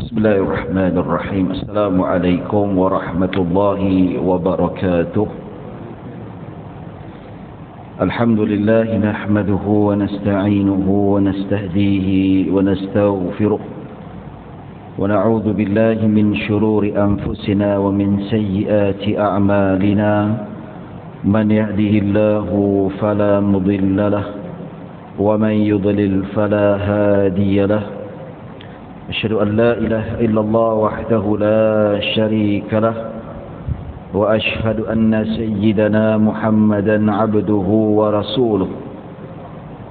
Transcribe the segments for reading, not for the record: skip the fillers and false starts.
بسم الله الرحمن الرحيم. السلام عليكم ورحمة الله وبركاته. الحمد لله نحمده ونستعينه ونستهديه ونستغفره ونعوذ بالله من شرور أنفسنا ومن سيئات أعمالنا. من يهده الله فلا مضل له ومن يضلل فلا هادي له. أشهد أن لا إله إلا الله وحده لا شريك له وأشهد أن سيدنا محمدا عبده ورسوله.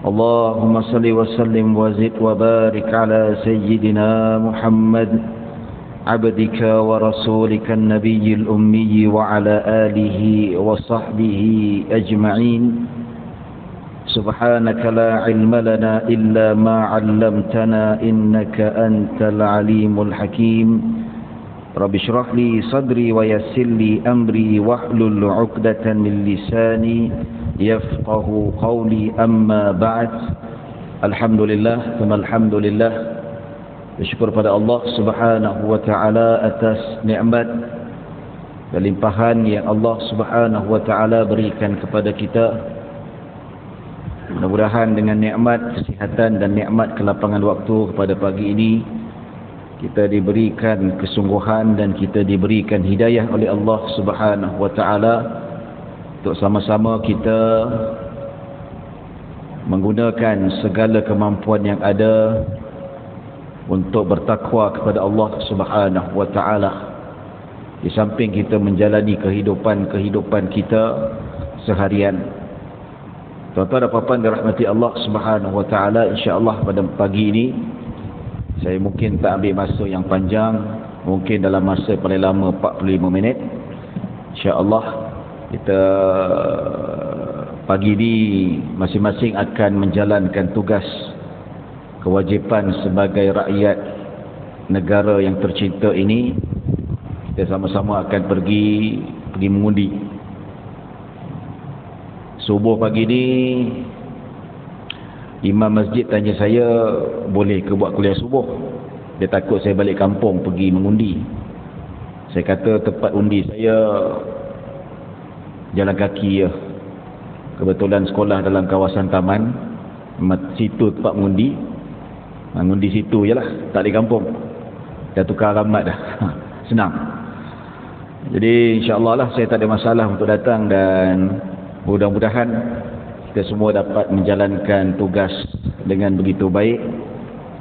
اللهم صل وسلم وزد وبارك على سيدنا محمد عبدك ورسولك النبي الأمي وعلى آله وصحبه أجمعين. سبحانك لا علم لنا إلا ما علمتنا إنك أنت العليم الحكيم. رب اشرح لي صدري ويسر لي أمري واحلل عقدة من لساني يفقه قولي. أما بعد. Alhamdulillah, thumma alhamdulillah, bersyukur pada Allah Subhanahu wa taala atas nikmat dan limpahan yang Allah Subhanahu wa taala berikan kepada kita. Mudah-mudahan dengan nikmat kesihatan dan nikmat kelapangan waktu pada pagi ini kita diberikan kesungguhan dan kita diberikan hidayah oleh Allah Subhanahu wa taala untuk sama-sama kita menggunakan segala kemampuan yang ada untuk bertakwa kepada Allah Subhanahu wa taala di samping kita menjalani kehidupan kita seharian. Tuan-tuan dan puan-puan dirahmati Allah Subhanahu wa taala, insya-Allah pada pagi ini saya mungkin tak ambil masa yang panjang, mungkin dalam masa paling lama 45 minit. Insya-Allah kita pagi ini masing-masing akan menjalankan tugas kewajipan sebagai rakyat negara yang tercinta ini. Kita sama-sama akan pergi mengundi. Subuh pagi ni imam masjid tanya saya boleh ke buat kuliah subuh. Dia takut saya balik kampung pergi mengundi. Saya kata tempat undi saya jalan kaki ya. Kebetulan sekolah dalam kawasan taman, situ tempat mengundi. Mengundi situ jelah, tak di kampung. Dah tukar alamat dah. Senang. Jadi insya-Allah lah saya tak ada masalah untuk datang dan mudah-mudahan kita semua dapat menjalankan tugas dengan begitu baik.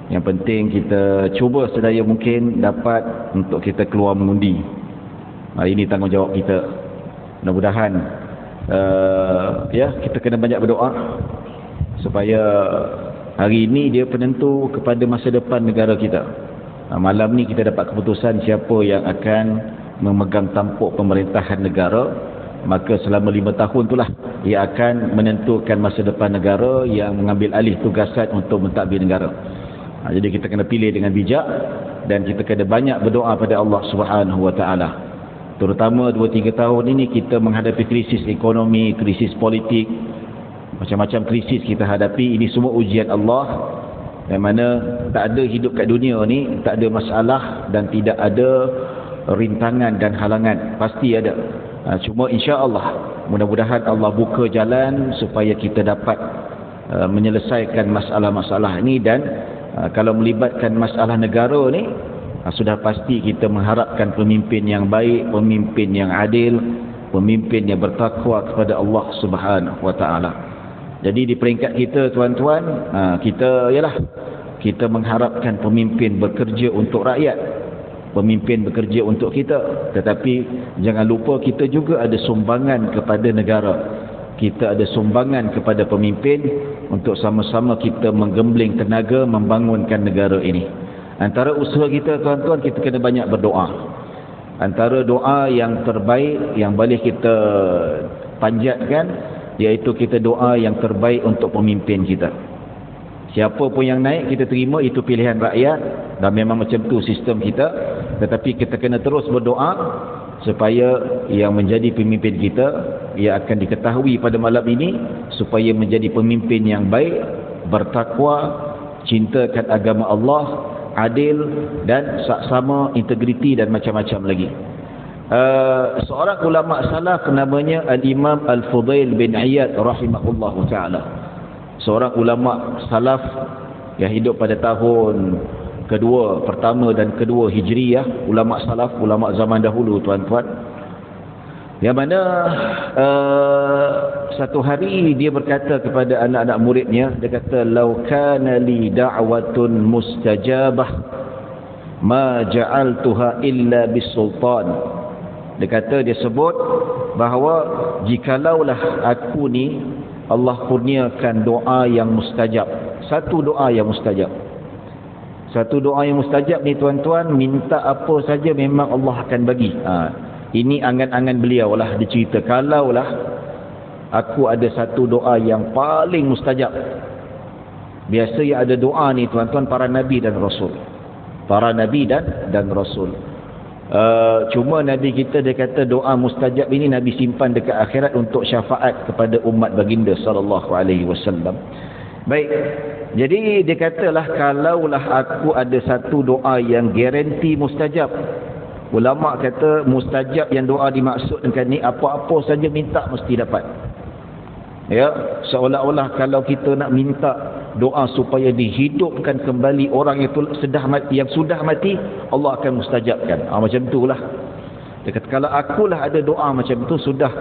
Yang penting kita cuba sedaya mungkin dapat untuk kita keluar mengundi. Hari ini tanggungjawab kita. Mudah-mudahan kita kena banyak berdoa supaya hari ini dia penentu kepada masa depan negara kita. Malam ni kita dapat keputusan siapa yang akan memegang tampuk pemerintahan negara. Maka selama 5 tahun itulah ia akan menentukan masa depan negara yang mengambil alih tugasan untuk mentadbir negara. Jadi kita kena pilih dengan bijak dan kita kena banyak berdoa pada Allah Subhanahu wa taala. Terutama 2-3 tahun ini kita menghadapi krisis ekonomi, krisis politik, macam-macam krisis kita hadapi. Ini semua ujian Allah, yang mana tak ada hidup kat dunia ni tak ada masalah dan tidak ada rintangan dan halangan, pasti ada. Cuma insya-Allah mudah-mudahan Allah buka jalan supaya kita dapat menyelesaikan masalah-masalah ini. Dan kalau melibatkan masalah negara ni, sudah pasti kita mengharapkan pemimpin yang baik, pemimpin yang adil, pemimpin yang bertakwa kepada Allah Subhanahu wa taala. Jadi di peringkat kita tuan-tuan, kita mengharapkan pemimpin bekerja untuk rakyat, pemimpin bekerja untuk kita. Tetapi jangan lupa kita juga ada sumbangan kepada negara. Kita ada sumbangan kepada pemimpin untuk sama-sama kita menggembling tenaga membangunkan negara ini. Antara usaha kita tuan-tuan, kita kena banyak berdoa. Antara doa yang terbaik yang boleh kita panjatkan, iaitu kita doa yang terbaik untuk pemimpin kita. Siapa pun yang naik kita terima, itu pilihan rakyat dan memang macam tu sistem kita. Tetapi kita kena terus berdoa supaya yang menjadi pemimpin kita, ia akan diketahui pada malam ini, supaya menjadi pemimpin yang baik, bertakwa, cintakan agama Allah adil dan saksama, integriti dan macam-macam lagi. Seorang ulama salaf namanya Al-Imam Al-Fudail bin Iyad rahimahullahu ta'ala. Seorang ulama salaf yang hidup pada tahun pertama dan kedua Hijriyah. Ulama salaf, ulama zaman dahulu, tuan-tuan. Yang mana satu hari dia berkata kepada anak-anak muridnya, dia kata, "Lau kana li da'watun mustajabah ma ja'altuha illa bis-sultan." Dia kata, dia sebut bahawa jikalaulah aku ni Allah kurniakan doa yang mustajab. Satu doa yang mustajab. Satu doa yang mustajab ni, tuan-tuan, minta apa saja memang Allah akan bagi. Ini angan-angan beliau lah, dicerita. Kalaulah aku ada satu doa yang paling mustajab. Biasa yang ada doa ni, tuan-tuan, para Nabi dan Rasul. Para Nabi dan Rasul. Cuma Nabi kita, dia kata doa mustajab ini Nabi simpan dekat akhirat untuk syafaat kepada umat baginda sallallahu alaihi wasallam. Baik. Jadi dia katalah, kalaulah aku ada satu doa yang garanti mustajab. Ulama kata mustajab yang doa dimaksudkan ni apa-apa saja minta mesti dapat. Ya, seolah-olah kalau kita nak minta doa supaya dihidupkan kembali orang yang sudah mati, Allah akan mustajabkan. Macam itulah. Dia kata, kalau akulah ada doa macam itu, sudah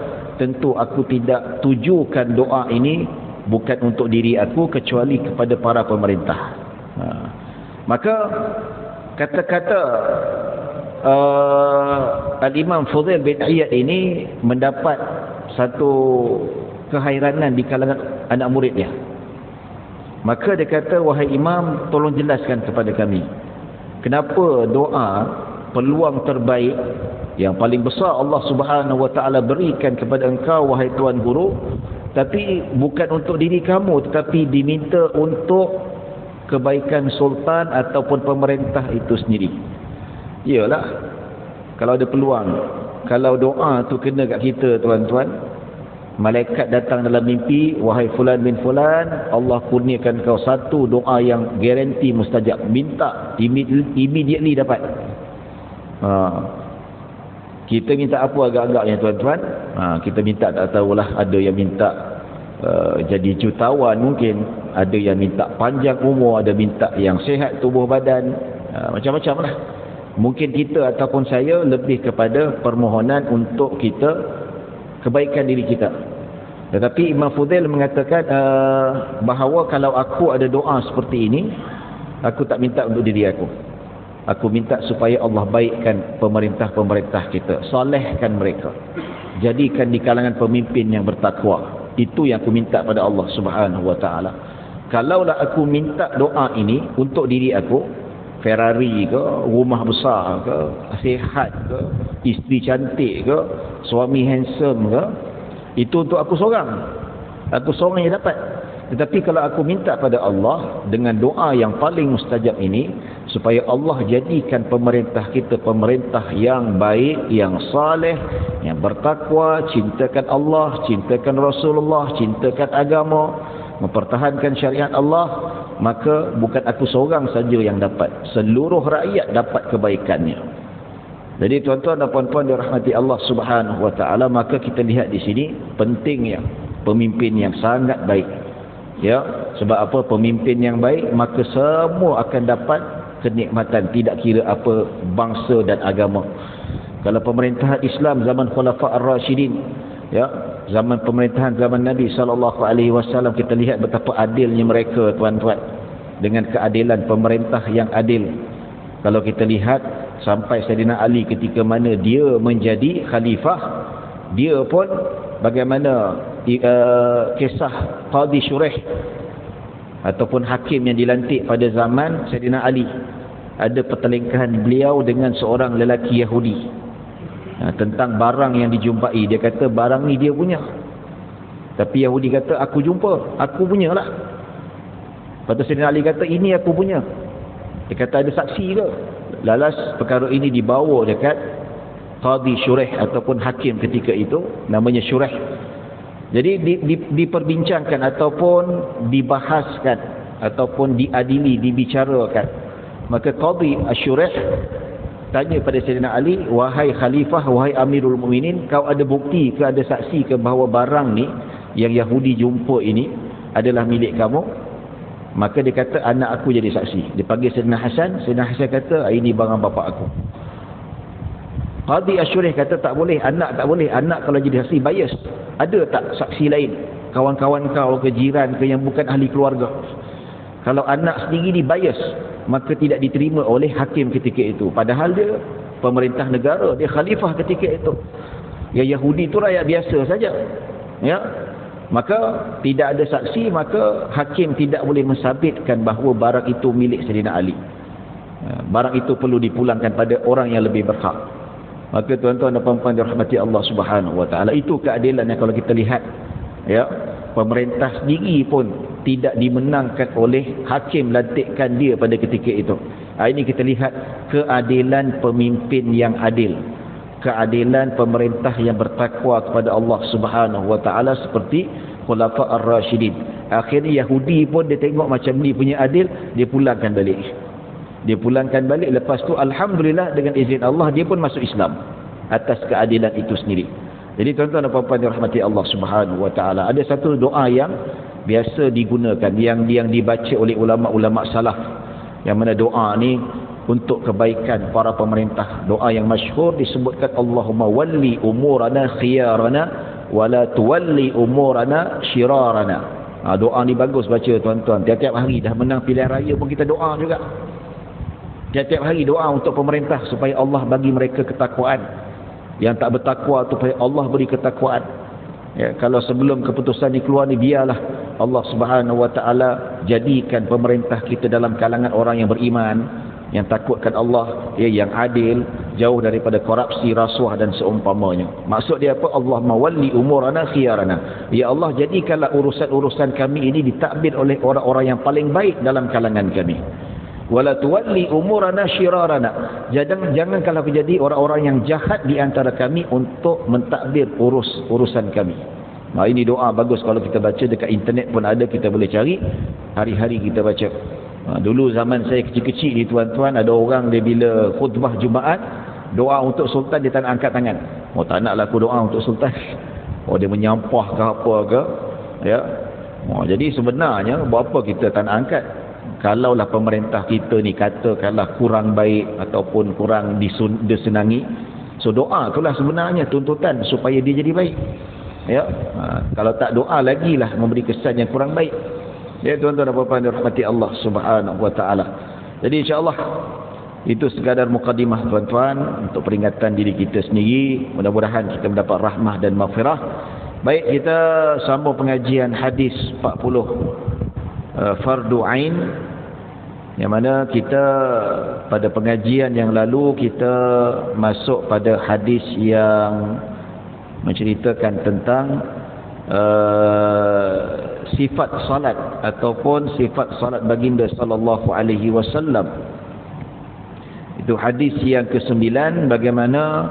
tentu aku tidak tujukan doa ini bukan untuk diri aku, kecuali kepada para pemerintah. Maka kata-kata Al-Imam Fudail bin Iyad ini mendapat satu kehairanan di kalangan anak muridnya. Maka dia kata, "Wahai Imam, tolong jelaskan kepada kami, kenapa doa peluang terbaik yang paling besar Allah Subhanahu wa taala berikan kepada engkau, wahai tuan guru, tapi bukan untuk diri kamu, tetapi diminta untuk kebaikan sultan ataupun pemerintah itu sendiri." Iyalah, kalau ada peluang, kalau doa tu kena kat kita, tuan-tuan, malaikat datang dalam mimpi, "Wahai fulan bin fulan, Allah kurniakan kau satu doa yang garanti mustajab. Minta, immediately dapat." Kita minta apa agak-agaknya, tuan-tuan? Kita minta, tak tahulah, ada yang minta jadi jutawan mungkin, ada yang minta panjang umur, ada minta yang sihat tubuh badan, macam-macam lah. Mungkin kita ataupun saya lebih kepada permohonan untuk kita kebaikan diri kita. Tetapi Imam Fudail mengatakan bahawa kalau aku ada doa seperti ini, aku tak minta untuk diri aku. Aku minta supaya Allah baikkan pemerintah-pemerintah kita, solehkan mereka, jadikan di kalangan pemimpin yang bertakwa. Itu yang aku minta pada Allah Subhanahu wa taala. Kalaulah aku minta doa ini untuk diri aku, Ferrari ke, rumah besar ke, sihat ke, isteri cantik ke, suami handsome ke, itu untuk aku seorang. Aku seorang yang dapat. Tetapi kalau aku minta pada Allah dengan doa yang paling mustajab ini, supaya Allah jadikan pemerintah kita pemerintah yang baik, yang saleh, yang bertakwa, cintakan Allah, cintakan Rasulullah, cintakan agama, mempertahankan syariat Allah, maka bukan aku seorang saja yang dapat, seluruh rakyat dapat kebaikannya. Jadi tuan-tuan dan puan-puan dirahmati Allah Subhanahu wa taala, maka kita lihat di sini pentingnya pemimpin yang sangat baik. Ya, sebab apa? Pemimpin yang baik, maka semua akan dapat kenikmatan, tidak kira apa bangsa dan agama. Kalau pemerintahan Islam zaman Khulafa' Ar-Rasyidin, ya, zaman pemerintahan zaman Nabi SAW, kita lihat betapa adilnya mereka, tuan-tuan, dengan keadilan pemerintah yang adil. Kalau kita lihat sampai Saidina Ali ketika mana dia menjadi khalifah, dia pun bagaimana kisah Qadi Shuraih ataupun hakim yang dilantik pada zaman Saidina Ali, ada pertelingkahan beliau dengan seorang lelaki Yahudi tentang barang yang dijumpai. Dia kata barang ni dia punya, tapi Yahudi kata aku jumpa, aku punya lah. Lepas tu Saidina Ali kata ini aku punya. Dia kata ada saksi ke? Lalas perkara ini dibawa dekat Qadi Shuraih ataupun hakim ketika itu, namanya Shuraih. Jadi diperbincangkan ataupun dibahaskan ataupun diadili, dibicarakan. Maka Qadhi Asy-Syurih tanya pada Sayyidina Ali, wahai khalifah, wahai Amirul Mukminin, kau ada bukti ke, ada saksi ke bahawa barang ni yang Yahudi jumpa ini adalah milik kamu? Maka dia kata, anak aku jadi saksi. Dia panggil Sayyidina Hasan. Sayyidina Hasan kata, ini barang bapa aku. Qadhi Asy-Syurih kata, tak boleh, anak tak boleh. Anak kalau jadi saksi bias. Ada tak saksi lain, kawan-kawan kau ke, jiran ke, yang bukan ahli keluarga? Kalau anak sendiri ni bias, maka tidak diterima oleh hakim ketika itu. Padahal dia pemerintah negara, dia khalifah ketika itu. Ya, Yahudi itu rakyat biasa saja. Ya, maka tidak ada saksi, maka hakim tidak boleh mensabitkan bahawa barang itu milik Sayyidina Ali. Barang itu perlu dipulangkan pada orang yang lebih berhak. Maka tuan-tuan dan puan-puan dirahmati Allah Subhanahu wa taala, itu keadilan yang kalau kita lihat, ya, pemerintah sendiri pun tidak dimenangkan oleh hakim lantikan dia pada ketika itu. Ini kita lihat keadilan pemimpin yang adil, keadilan pemerintah yang bertakwa kepada Allah Subhanahu wa taala seperti Khulafa ar-Rasyidin. Akhirnya Yahudi pun dia tengok macam ni punya adil, dia pulangkan balik. Dia pulangkan balik, lepas tu alhamdulillah dengan izin Allah dia pun masuk Islam atas keadilan itu sendiri. Jadi tuan-tuan dan puan-puan dirahmati Allah Subhanahu wa taala, ada satu doa yang biasa digunakan, yang dibaca oleh ulama-ulama salaf, yang mana doa ni untuk kebaikan para pemerintah. Doa yang masyhur disebutkan, Allahumma walli umurana khiyarana wala tuwalli umurana syirarana. Doa ni bagus baca tuan-tuan. Tiap-tiap hari dah menang pilihan raya pun kita doa juga. Tiap-tiap hari doa untuk pemerintah supaya Allah bagi mereka ketakwaan. Yang tak bertakwa tu supaya Allah beri ketakwaan. Ya, kalau sebelum keputusan ni keluar ni, biarlah Allah Subhanahu wa taala jadikan pemerintah kita dalam kalangan orang yang beriman, yang takutkan Allah, ya, yang adil, jauh daripada korupsi, rasuah dan seumpamanya. Maksud dia apa? Allahumma walli umurana khiyarana. Ya Allah, jadikanlah urusan-urusan kami ini ditadbir oleh orang-orang yang paling baik dalam kalangan kami. Wala tuwalli umurana syirarana. Jangan kalau menjadi orang-orang yang jahat di antara kami untuk mentadbir urusan kami. Ini doa bagus kalau kita baca dekat internet pun ada, kita boleh cari, hari-hari kita baca. Dulu zaman saya kecil-kecil ni tuan-tuan, ada orang dia bila khutbah Jumaat, doa untuk sultan dia tak nak angkat tangan. Tak naklah aku doa untuk sultan. Dia menyampah ke apa ke, ya. Jadi sebenarnya buat apa kita tak nak angkat? Kalaulah pemerintah kita ni katakanlah kurang baik ataupun kurang disenangi, so doa itulah sebenarnya tuntutan supaya dia jadi baik. Ya, kalau tak doa lagilah memberi kesan yang kurang baik. Ya, tuan-tuan dan puan-puan dirahmati Allah Subhanahu wa taala. Jadi insya-Allah itu sekadar mukadimah tuan-tuan untuk peringatan diri kita sendiri. Mudah-mudahan kita mendapat rahmah dan maghfirah. Baik, kita sambung pengajian hadis 40 fardu ain, yang mana kita pada pengajian yang lalu kita masuk pada hadis yang menceritakan tentang sifat salat ataupun sifat salat baginda sallallahu alaihi wasallam. Itu hadis yang ke-9, bagaimana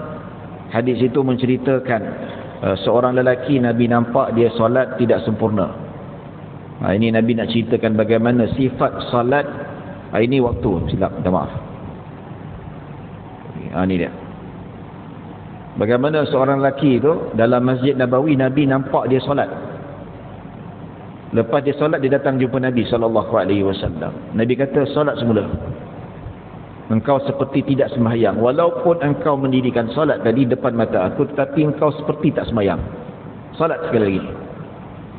hadis itu menceritakan seorang lelaki Nabi nampak dia solat tidak sempurna. Ini Nabi nak ceritakan bagaimana sifat salat. Ini waktu, silap, minta maaf. Ini dia. Bagaimana seorang lelaki itu dalam Masjid Nabawi, Nabi nampak dia solat. Lepas dia solat, dia datang jumpa Nabi SAW. Nabi kata, solat semula. Engkau seperti tidak sembahyang. Walaupun engkau mendirikan solat tadi depan mata aku, tetapi engkau seperti tak sembahyang. Solat sekali lagi.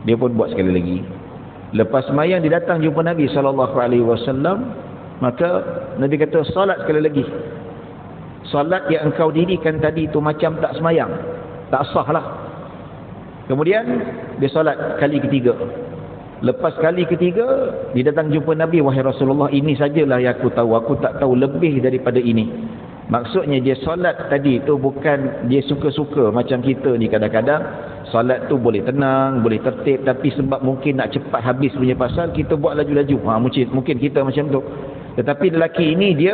Dia pun buat sekali lagi. Lepas sembahyang, dia datang jumpa Nabi SAW. Maka Nabi kata, solat sekali lagi. Solat yang engkau dirikan tadi itu macam tak sembahyang, tak sah lah. Kemudian dia solat kali ketiga. Lepas kali ketiga, dia datang jumpa Nabi, wahai Rasulullah, ini sajalah yang aku tahu, aku tak tahu lebih daripada ini. Maksudnya dia solat tadi itu bukan dia suka-suka macam kita ni. Kadang-kadang solat tu boleh tenang, boleh tertib, tapi sebab mungkin nak cepat habis punya pasal, kita buat laju-laju. Mungkin kita macam tu. Tetapi lelaki ini dia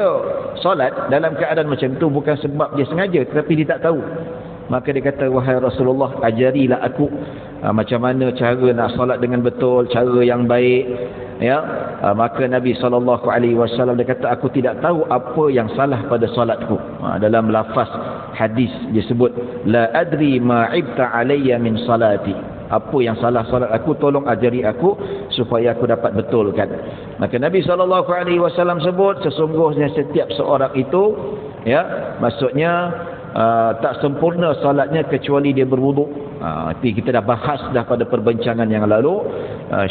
solat dalam keadaan macam tu bukan sebab dia sengaja, tetapi dia tak tahu. Maka dia kata, wahai Rasulullah, ajarilah aku macam mana cara nak solat dengan betul, cara yang baik, ya. Maka Nabi SAW dia kata, aku tidak tahu apa yang salah pada solatku. Dalam lafaz hadis disebut, la adri ma ibta alayya min salati, apa yang salah solat aku, tolong ajari aku supaya aku dapat betulkan. Maka Nabi SAW sebut, sesungguhnya setiap seorang itu, ya, maksudnya tak sempurna solatnya kecuali dia berwuduk. Tapi kita dah bahas dah pada perbincangan yang lalu,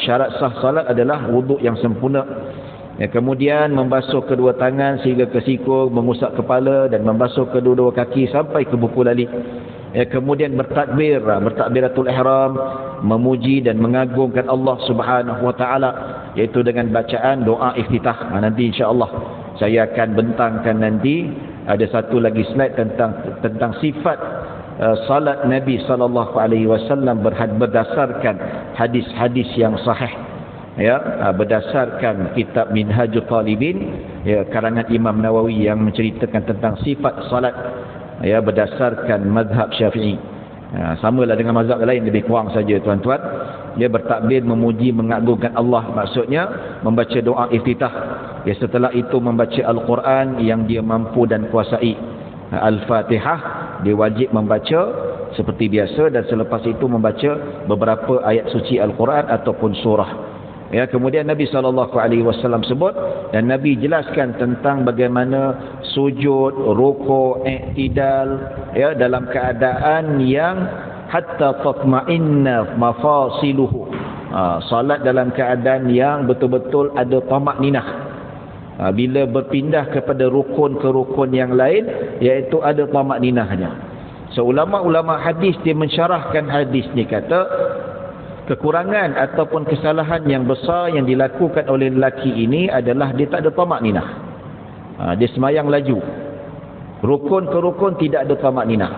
syarat sah salat adalah wuduk yang sempurna. Ya, kemudian membasuh kedua tangan sehingga ke siku, mengusap kepala dan membasuh kedua-dua kaki sampai ke buku lali. Ya, kemudian bertakbir, bertakbiratul ihram, memuji dan mengagungkan Allah Subhanahu wa taala, iaitu dengan bacaan doa iftitah. Nanti insya-Allah saya akan bentangkan nanti ada satu lagi slide tentang sifat salat Nabi SAW berdasarkan hadis-hadis yang sahih, ya, berdasarkan kitab Minhajul Talibin, ya, karangan Imam Nawawi yang menceritakan tentang sifat salat, ya, berdasarkan mazhab Syafi'i. Samalah dengan mazhab lain, lebih kurang saja tuan-tuan. Dia bertakbir, memuji, mengagungkan Allah, maksudnya membaca doa iftitah. Ya, setelah itu membaca Al-Quran yang dia mampu dan kuasai. Al-Fatihah dia wajib membaca seperti biasa, dan selepas itu membaca beberapa ayat suci Al-Quran ataupun surah. Ya, kemudian Nabi SAW sebut dan Nabi jelaskan tentang bagaimana sujud, rukuk, i'tidal, ya, dalam keadaan yang hatta tatma'inna mafasiluhu. Salat dalam keadaan yang betul-betul ada tamakninah. Bila berpindah kepada rukun ke rukun yang lain, iaitu ada tamakninahnya. So ulama-ulama hadis dia mensyarahkan hadis ni, kata kekurangan ataupun kesalahan yang besar yang dilakukan oleh lelaki ini adalah dia tak ada tamakninah. Dia semayang laju, rukun ke rukun tidak ada tamakninah.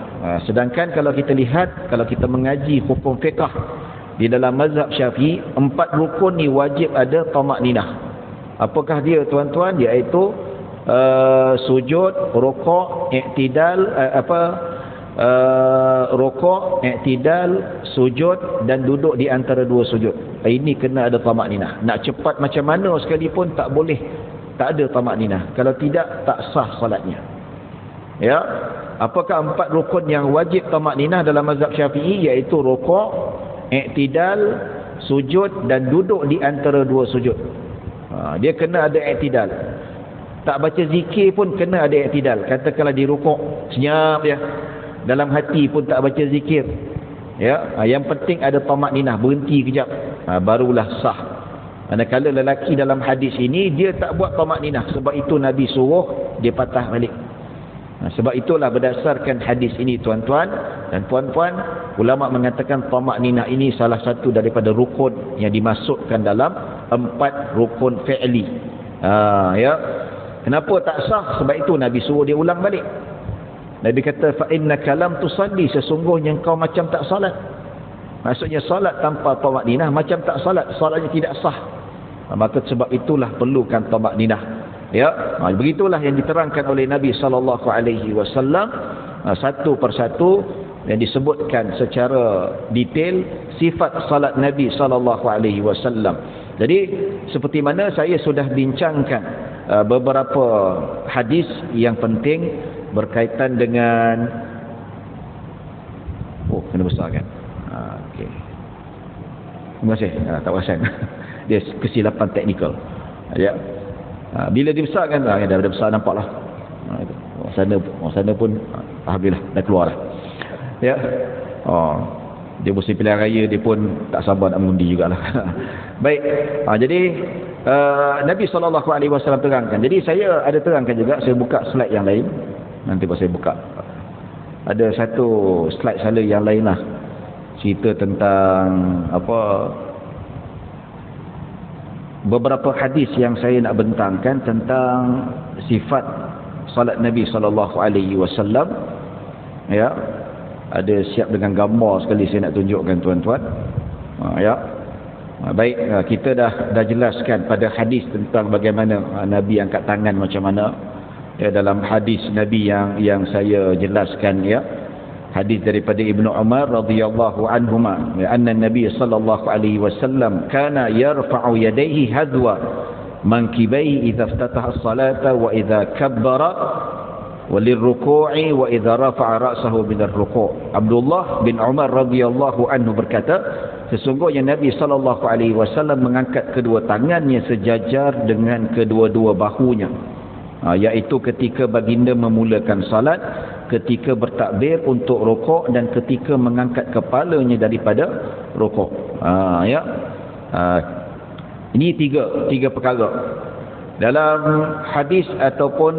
Sedangkan kalau kita lihat, kalau kita mengaji hukum fiqh di dalam mazhab Syafi'i, 4 rukun ni wajib ada tamakninah. Apakah dia tuan-tuan? Iaitu sujud, rukuk, i'tidal, rukuk, i'tidal, sujud dan duduk di antara dua sujud. Ini kena ada tamakninah. Nak cepat macam mana sekalipun tak boleh tak ada tamakninah. Kalau tidak, tak sah solatnya. Ya. Apakah 4 rukun yang wajib tamakninah dalam mazhab Syafi'i? Iaitu rukuk, i'tidal, sujud dan duduk di antara dua sujud. Dia kena ada i'tidal. Tak baca zikir pun kena ada i'tidal. Katakanlah di rukuk senyap ya, dalam hati pun tak baca zikir, ya, yang penting ada tamakninah, berhenti kejap, barulah sah. Manakala lelaki dalam hadis ini dia tak buat tamakninah, sebab itu Nabi suruh dia patah balik. Sebab itulah berdasarkan hadis ini tuan-tuan dan puan-puan, ulama mengatakan tamakninah ini salah satu daripada rukun yang dimasukkan dalam 4 rukun fi'li. Ya. Kenapa tak sah? Sebab itu Nabi suruh dia ulang balik. Nabi kata fa innaka lam tusalli, sesungguhnya engkau macam tak salat. Maksudnya salat tanpa tamakninah macam tak salat, salatnya tidak sah. Maka sebab itulah perlukan tamakninah. Ya, begitulah yang diterangkan oleh Nabi SAW satu persatu yang disebutkan secara detail sifat salat Nabi SAW. Jadi seperti mana saya sudah bincangkan beberapa hadis yang penting berkaitan dengan kena besar kan. Okey. Terima kasih. Tak perasan. Dia kesilapan teknikal. Ya. Bila dibesarkan dah besar nampaklah. Orang sana pun alhamdulillah dah keluar dah. Ya. Dia musim pilihan raya dia pun tak sabar nak mengundi jugalah. Baik. Jadi Nabi SAW terangkan. Jadi saya ada terangkan juga, saya buka slide yang lain. Nanti saya buka. Ada satu slide saya yang lain lah. Cerita tentang beberapa hadis yang saya nak bentangkan tentang sifat salat Nabi SAW. Ya. Ada siap dengan gambar sekali saya nak tunjukkan tuan-tuan. Ya. Baik, kita dah jelaskan pada hadis tentang bagaimana Nabi angkat tangan macam mana. Ya, dalam hadis Nabi yang saya jelaskan ya. hadis daripada Ibnu Umar radhiyallahu anhuma, anna Nabi sallallahu alaihi wasallam kana yarfa'u yadayhi hadwa mankibaihi idza iftataha as-salata wa idza kabbara walirruku'i wa idza rafa'a ra'sahu min ar-ruku'. Abdullah bin Umar radhiyallahu anhu berkata, sesungguhnya Nabi sallallahu alaihi wasallam mengangkat kedua tangannya sejajar dengan kedua-dua bahunya, iaitu ketika baginda memulakan salat, ketika bertakbir untuk rukuk, dan ketika mengangkat kepalanya daripada rukuk. Ini tiga perkara. Dalam hadis ataupun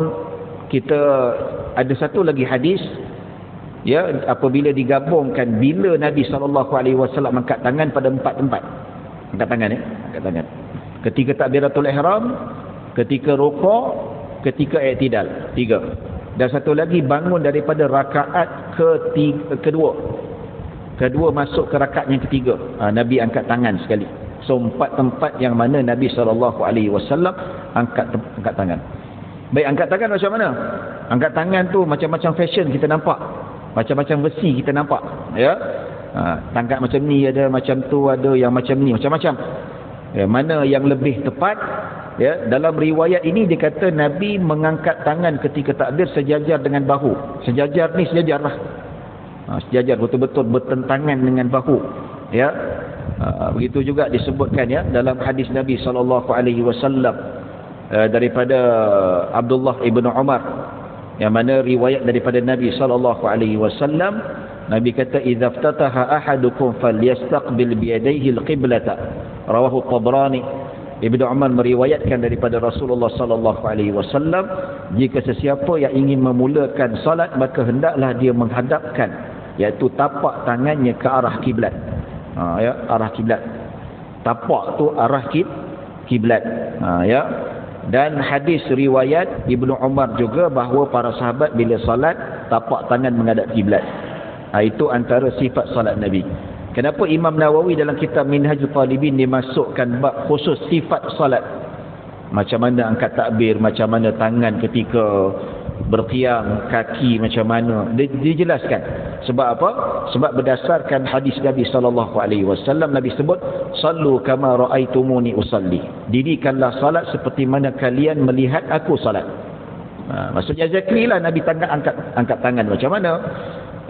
kita ada satu lagi hadis, apabila digabungkan, bila Nabi SAW angkat tangan pada 4 tempat. Angkat tangan. Ketika takbiratul ihram, ketika rukuk, ketika i'tidal. 3. Dan satu lagi bangun daripada rakaat kedua masuk ke rakaat yang ketiga, Nabi angkat tangan sekali. So 4 tempat yang mana Nabi SAW angkat tangan. Baik, angkat tangan macam mana? Angkat tangan tu macam-macam fashion kita nampak, macam-macam besi kita nampak, tangkat macam ni ada, macam tu ada, yang macam ni, macam-macam. Mana yang lebih tepat? Dalam riwayat ini dia kata Nabi mengangkat tangan ketika takbir sejajar dengan bahu. Sejajar ni sejajar lah, sejajar betul-betul bertentangan dengan bahu. Begitu juga disebutkan dalam hadis Nabi SAW daripada Abdullah ibn Umar, yang mana riwayat daripada Nabi SAW. Nabi kata, idza iftataha ahadukum falyastaqbil biyadayhi alqiblata, rawahu Tabrani. Ibnu Umar meriwayatkan daripada Rasulullah sallallahu alaihi wasallam, jika sesiapa yang ingin memulakan salat, maka hendaklah dia menghadapkan, iaitu tapak tangannya ke arah kiblat. Arah kiblat. Tapak tu arah kiblat. Dan hadis riwayat Ibnu Umar juga bahawa para sahabat bila salat tapak tangan menghadap kiblat. Itu antara sifat salat Nabi. Kenapa Imam Nawawi dalam kitab Minhajul Talibin dimasukkan bab khusus sifat salat? Macam mana angkat takbir, macam mana tangan ketika berqiyam, kaki macam mana, dijelaskan. Sebab apa? Sebab berdasarkan hadis Nabi SAW, Nabi sebut, sallu kama ra'aitumuni usalli, dirikanlah salat seperti mana kalian melihat aku salat. Maksudnya exactly lah Nabi angkat tangan macam mana,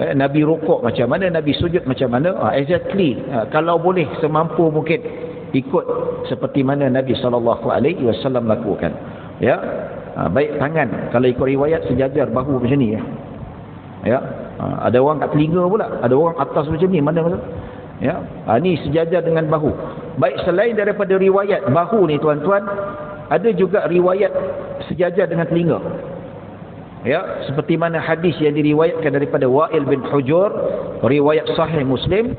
Nabi rukuk macam mana, Nabi sujud macam mana, exactly. Kalau boleh semampu mungkin ikut seperti mana Nabi SAW lakukan. Baik tangan, kalau ikut riwayat sejajar bahu macam ni. Ada orang kat telinga pula, ada orang atas macam ni, mana maksud? Ni sejajar dengan bahu. Baik, selain daripada riwayat bahu ni tuan-tuan, ada juga riwayat sejajar dengan telinga. Seperti mana hadis yang diriwayatkan daripada Wa'il bin Hujur, riwayat sahih Muslim,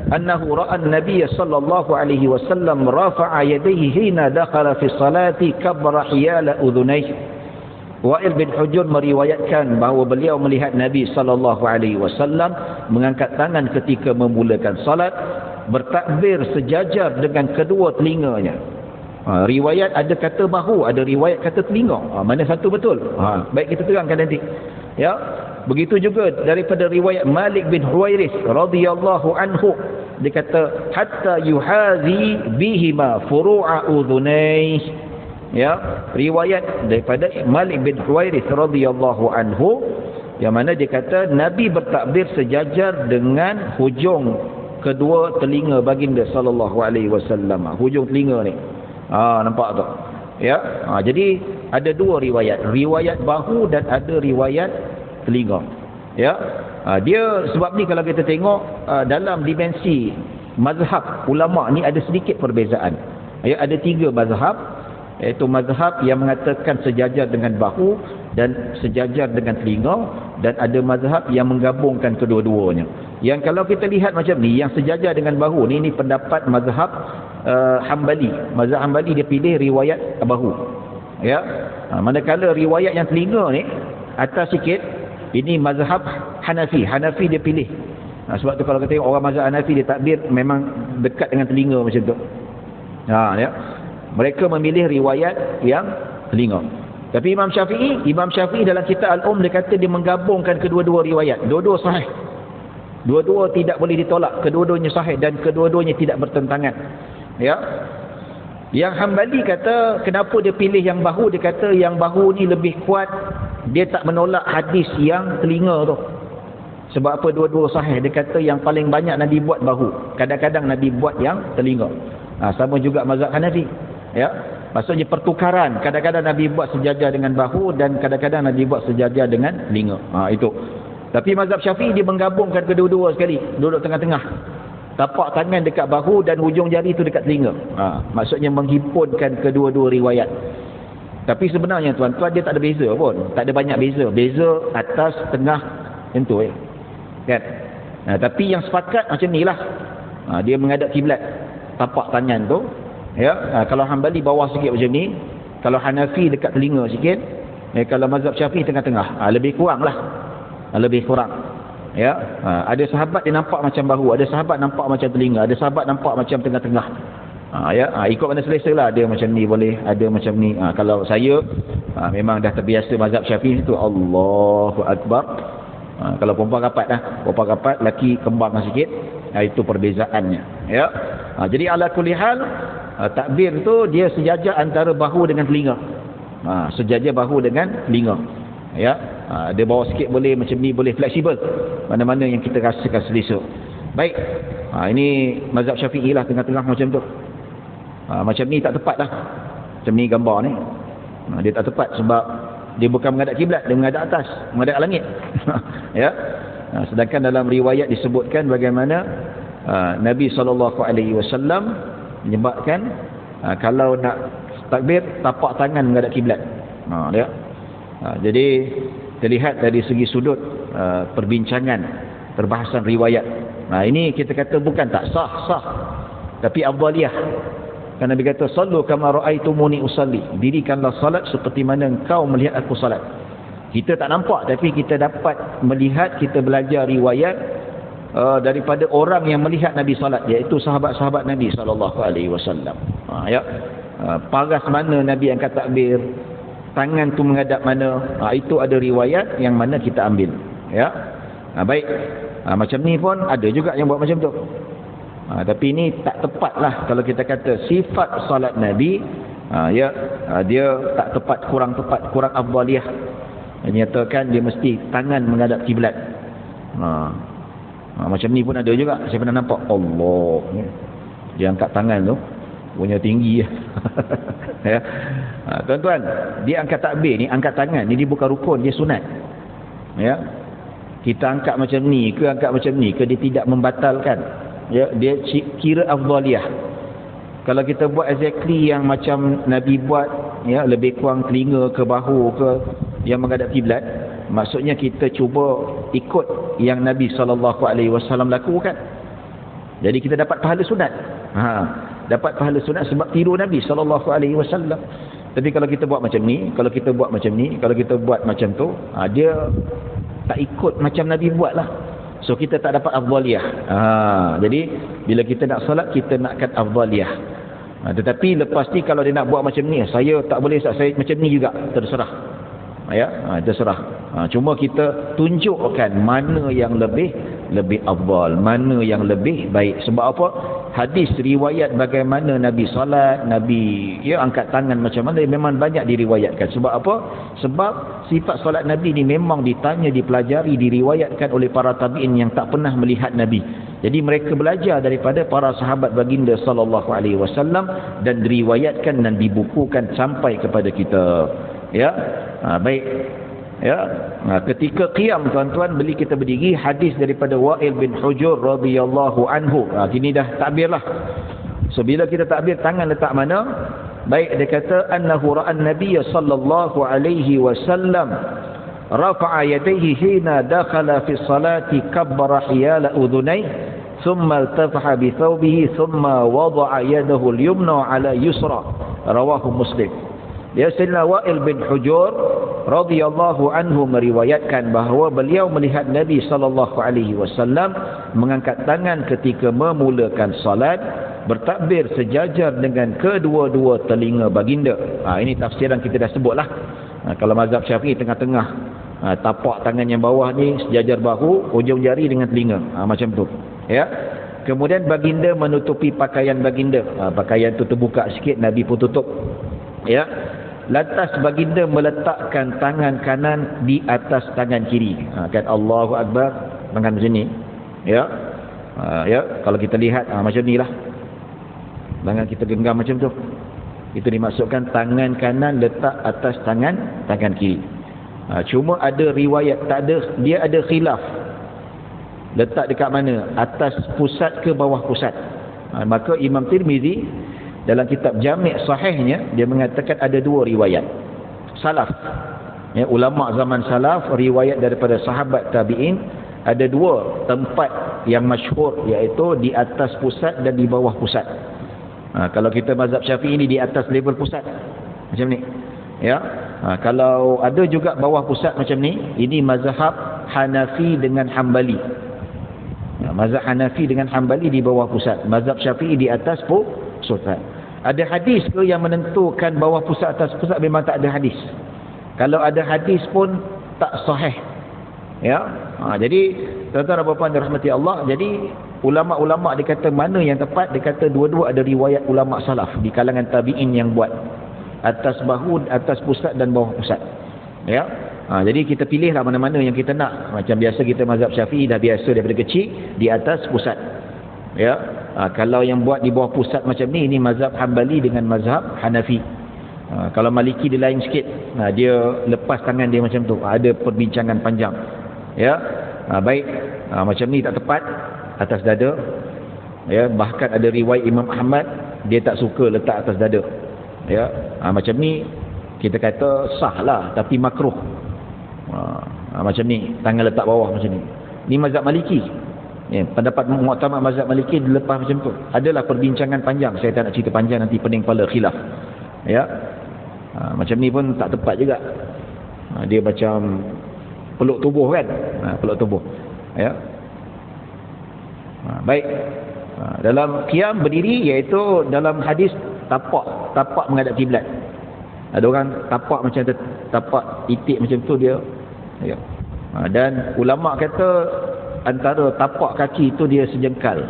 annahu ra'a an-nabiy sallallahu alaihi wasallam rafa'a yadayhi hina dakhala fi salati kabbara hiyala udhunayhi. Wa'il bin Hujur meriwayatkan bahawa beliau melihat Nabi sallallahu alaihi wasallam mengangkat tangan ketika memulakan salat, bertakbir sejajar dengan kedua telinganya. Riwayat ada kata bahu, ada riwayat kata telinga. Mana satu betul? Baik, kita terangkan nanti. Begitu juga daripada riwayat Malik bin Huwairis radhiyallahu anhu, dia kata hatta yuhazi bihima furu'a udhunai. Riwayat daripada Malik bin Huwairis radhiyallahu anhu, yang mana dia kata Nabi bertakbir sejajar dengan hujung kedua telinga baginda sallallahu alaihi wasallam. Hujung telinga ni. Nampak tak? Jadi ada dua riwayat bahu dan ada riwayat telinga. Dia sebab ni kalau kita tengok dalam dimensi mazhab ulama ni ada sedikit perbezaan. Ada 3 mazhab, iaitu mazhab yang mengatakan sejajar dengan bahu dan sejajar dengan telinga, dan ada mazhab yang menggabungkan kedua-duanya. Yang kalau kita lihat macam ni, yang sejajar dengan bahu ni pendapat mazhab Hambali. Mazhab Hambali dia pilih riwayat bahu. Manakala riwayat yang telinga ni atas sikit, ini mazhab Hanafi. Hanafi dia pilih. Sebab tu kalau kita tengok orang mazhab Hanafi, dia takbir memang dekat dengan telinga macam tu. Mereka memilih riwayat yang telinga. Tapi Imam Syafi'i dalam kitab Al-Um dia kata dia menggabungkan kedua-dua riwayat. Dua-dua sahih. Dua-dua tidak boleh ditolak. Kedua-duanya sahih dan kedua-duanya tidak bertentangan. Ya. Yang Hambali kata kenapa dia pilih yang bahu, dia kata yang bahu ni lebih kuat. Dia tak menolak hadis yang telinga tu. Sebab apa? Dua-dua sahih. Dia kata yang paling banyak Nabi buat bahu. Kadang-kadang Nabi buat yang telinga. Sama juga mazhab Hanafi. Ya. Maksudnya pertukaran. Kadang-kadang Nabi buat sejajar dengan bahu dan kadang-kadang Nabi buat sejajar dengan telinga. Itu. Tapi mazhab Syafi'i dia menggabungkan kedua-dua sekali. Duduk tengah-tengah. Tapak tangan dekat bahu dan hujung jari tu dekat telinga. Maksudnya menghimpunkan kedua-dua riwayat. Tapi sebenarnya tuan-tuan dia tak ada beza pun. Tak ada banyak beza. Beza atas, tengah, tentu kan. Tapi yang sepakat macam ni lah. Dia menghadap kiblat. Tapak tangan tu. Ya. Kalau Hambali bawah sikit macam ni. Kalau Hanafi dekat telinga sikit. Kalau mazhab Syafi'i tengah-tengah. Lebih kurang lah. Lebih kurang. Ya. Ada sahabat dia nampak macam bahu. Ada sahabat nampak macam telinga. Ada sahabat nampak macam tengah-tengah. Ikut mana selesa lah. Ada macam ni boleh. Ada macam ni. Kalau saya memang dah terbiasa mazhab Syafi'i itu Allahu Akbar. Kalau perempuan rapat lah. Perempuan rapat, lelaki kembang sikit. Itu perbezaannya. Ya. Jadi ala kulli hal, takbir tu dia sejajar antara bahu dengan telinga. Sejajar bahu dengan telinga. Ya. Dia bawa sikit boleh macam ni, boleh fleksibel. Mana-mana yang kita rasakan selesa. Baik. Ini mazhab Syafi'i lah tengah-tengah macam tu. Macam ni tak tepat lah. Macam ni gambar ni. Dia tak tepat sebab dia bukan menghadap kiblat, dia menghadap atas, menghadap langit. Ya. Sedangkan dalam riwayat disebutkan bagaimana Nabi SAW menyebabkan kalau nak takbir tapak tangan menghadap kiblat. Ya. Jadi terlihat dari segi sudut perbincangan perbahasan riwayat. Ini kita kata bukan tak sah. Tapi afdaliyah. Kan Nabi kata sallu kama raaitumuni usalli. Dirikanlah salat seperti mana engkau melihat aku salat. Kita tak nampak tapi kita dapat melihat, kita belajar riwayat daripada orang yang melihat Nabi salat, iaitu sahabat-sahabat Nabi SAW. Ya. Paras mana Nabi angkat takbir, tangan tu menghadap mana, itu ada riwayat yang mana kita ambil. Ya. Baik. Macam ni pun ada juga yang buat macam tu. Tapi ini tak tepat lah kalau kita kata sifat salat Nabi, dia tak tepat, kurang afdaliyah. Menyatakan dia mesti tangan menghadap kiblat. Macam ni pun ada juga. Saya pernah nampak Allah, dia angkat tangan tu punya tinggi. Ya. Tuan-tuan, dia angkat takbir ni, angkat tangan ni dia bukan rukun, dia sunat. Ya. Kita angkat macam ni ke angkat macam ni ke, dia tidak membatalkan. Ya, dia kira afdaliyah. Kalau kita buat exactly yang macam Nabi buat, ya, lebih kurang telinga ke bahu ke yang menghadap kiblat, maksudnya kita cuba ikut yang Nabi SAW lakukan. Jadi kita dapat pahala sunat. Dapat pahala sunat sebab tiru Nabi SAW. Tapi kalau kita buat macam ni, kalau kita buat macam ni, kalau kita buat macam tu, dia tak ikut macam Nabi buat lah. So kita tak dapat afdaliyah. Jadi bila kita nak solat, kita nakkan afdaliyah. Tetapi lepas ni kalau dia nak buat macam ni, saya tak boleh, saya macam ni juga, terserah. Ya, terserah. Cuma kita tunjukkan mana yang lebih afdal, mana yang lebih baik. Sebab apa? Hadis riwayat bagaimana Nabi salat, Nabi angkat tangan macam mana, memang banyak diriwayatkan. Sebab apa? Sebab sifat salat Nabi ni memang ditanya, dipelajari, diriwayatkan oleh para tabi'in yang tak pernah melihat Nabi. Jadi mereka belajar daripada para sahabat baginda SAW dan diriwayatkan dan dibukukan sampai kepada kita. Ya. Baik. Ya. Ketika qiyam, tuan-tuan, beli kita berdiri, hadis daripada Wa'il bin Hujur radhiyallahu anhu. Kini dah takbir lah. So bila kita takbir, tangan letak mana? Baik, dia kata annahu ra'an nabiy sallallahu alaihi wasallam rafa'a yadayhi hina dakhala fi salati kabbara hiyala udhunai thumma iltafaha bi thawbihi thumma wada'a yadahu al-yumna ala yusra. Rawahu Muslim. Dia Sayyidina Wa'il bin Hujur radhiyallahu anhu meriwayatkan bahawa beliau melihat Nabi sallallahu alaihi wasallam mengangkat tangan ketika memulakan salat, bertakbir sejajar dengan kedua-dua telinga baginda. Ini tafsiran kita dah sebutlah. Kalau mazhab Syafi'i tengah-tengah, tapak tangan yang bawah ni sejajar bahu, ujung jari dengan telinga, macam tu, ya. Kemudian baginda menutupi pakaian baginda, pakaian tu terbuka sikit, Nabi pun tutup, ya. Lantas baginda meletakkan tangan kanan di atas tangan kiri, kan Allahu Akbar, tangan macam ni, ya. Ya, kalau kita lihat macam ni lah, tangan kita genggam macam tu, itu dimaksudkan tangan kanan letak atas tangan kiri. Cuma ada riwayat, tak ada, dia ada khilaf letak dekat mana, atas pusat ke bawah pusat. Maka Imam Tirmizi dalam kitab Jami' Sahihnya dia mengatakan ada dua riwayat salaf, ya, ulama zaman salaf, riwayat daripada sahabat tabi'in, ada dua tempat yang masyhur, iaitu di atas pusat dan di bawah pusat. Kalau kita mazhab Syafi'i ini di atas level pusat macam ni, ya. Kalau ada juga bawah pusat macam ni, ini mazhab Hanafi dengan Hambali. Mazhab Hanafi dengan Hambali di bawah pusat, mazhab Syafi'i di atas pusat. Ada hadis ke yang menentukan bawah pusat atas pusat? Memang tak ada hadis. Kalau ada hadis pun tak sahih, ya. Jadi tuan-tuan dan puan-puan dirahmati Allah, jadi ulama-ulama dia kata mana yang tepat, dia kata dua-dua ada riwayat ulama salaf di kalangan tabi'in yang buat atas bahu, atas pusat dan bawah pusat, ya. Jadi kita pilihlah mana-mana yang kita nak. Macam biasa kita mazhab Syafi'i dah biasa daripada kecil di atas pusat, ya. Kalau yang buat di bawah pusat macam ni, ini mazhab Hambali dengan mazhab Hanafi. Kalau Maliki dia lain sikit, dia lepas tangan dia macam tu, ada perbincangan panjang, ya. Baik, macam ni tak tepat, atas dada, ya. Bahkan ada riwayat Imam Ahmad dia tak suka letak atas dada, ya. Macam ni kita kata sah lah, tapi makruh. Macam ni, tangan letak bawah macam ni. Ni mazhab Maliki, ya. Pendapat muktamad mazhab Maliki dilepas macam tu. Adalah perbincangan panjang, saya tak nak cerita panjang, nanti pening kepala khilaf, ya. Macam ni pun tak tepat juga. Dia macam peluk tubuh kan, peluk tubuh, ya. Baik, dalam qiyam berdiri, iaitu dalam hadis tapak menghadap kiblat. Ada orang tapak macam tapak itik macam tu dia, ya. Dan ulama kata antara tapak kaki itu dia sejengkal,